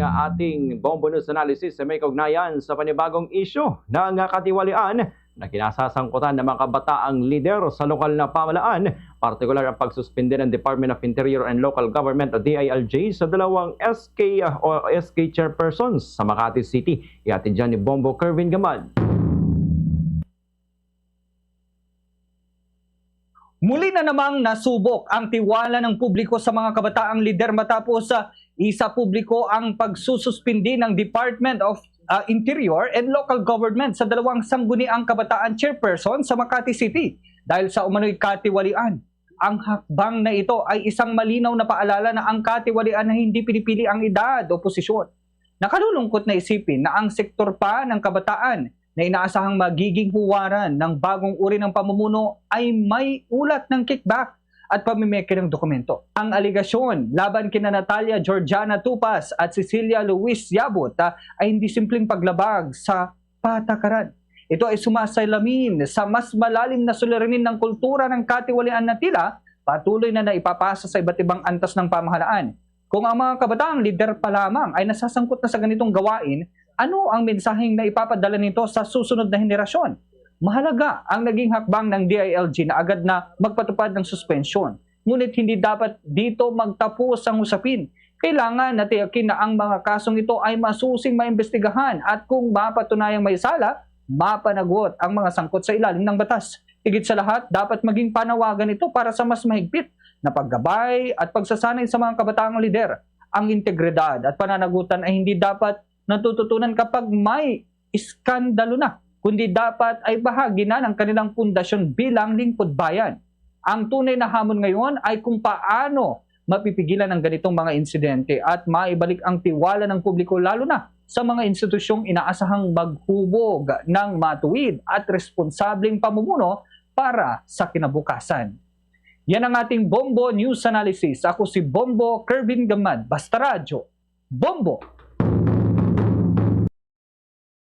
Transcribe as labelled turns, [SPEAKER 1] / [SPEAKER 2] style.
[SPEAKER 1] ang ating Bombo News Analysis sa may kaugnayan sa panibagong isyu ng katiwalian na kinasasangkutan ng mga kabataang lider sa lokal na pamahalaan, partikular ang pagsuspinde ng Department of Interior and Local Government o DILG sa dalawang SK chairpersons sa Makati City. Ihatid dyan ni Bombo Kervin Gamad.
[SPEAKER 2] Muli na namang nasubok ang tiwala ng publiko sa mga kabataang lider matapos isa publiko ang pagsususpindi ng Department of Interior and Local Government sa dalawang sangguniang kabataan chairperson sa Makati City dahil sa umano'y katiwalian. Ang hakbang na ito ay isang malinaw na paalala na ang katiwalian na hindi pinipili ang edad o posisyon. Nakalulungkot na isipin na ang sektor pa ng kabataan na inaasahang magiging huwaran ng bagong uri ng pamumuno ay may ulat ng kickback at pamimeke ng dokumento. Ang aligasyon laban kina Natalia Georgiana Tupas at Cecilia Luis Yabut ay hindi simpleng paglabag sa patakaran. Ito ay sumasalamin sa mas malalim na suliranin ng kultura ng katiwalian na tila patuloy na naipapasa sa iba't ibang antas ng pamahalaan. Kung ang mga kabataang lider pa lamang ay nasasangkot na sa ganitong gawain, ano ang mensaheng na ipapadala nito sa susunod na henerasyon? Mahalaga ang naging hakbang ng DILG na agad na magpatupad ng suspensyon. Ngunit hindi dapat dito magtapos ang usapin. Kailangan na tiyakin na ang mga kasong ito ay masusing maimbestigahan at kung mapatunayang may sala, mapanagot ang mga sangkot sa ilalim ng batas. Higit sa lahat, dapat maging panawagan ito para sa mas mahigpit na paggabay at pagsasanay sa mga kabataang lider. Ang integridad at pananagutan ay hindi dapat natututunan kapag may iskandalo na, kundi dapat ay bahagi na ng kanilang pundasyon bilang lingkod bayan. Ang tunay na hamon ngayon ay kung paano mapipigilan ang ganitong mga insidente at maibalik ang tiwala ng publiko lalo na sa mga institusyong inaasahang maghubog ng matuwid at responsableng pamumuno para sa kinabukasan. Yan ang ating Bombo News Analysis. Ako si Bombo Kervin Gamad, Basta Radyo, Bombo!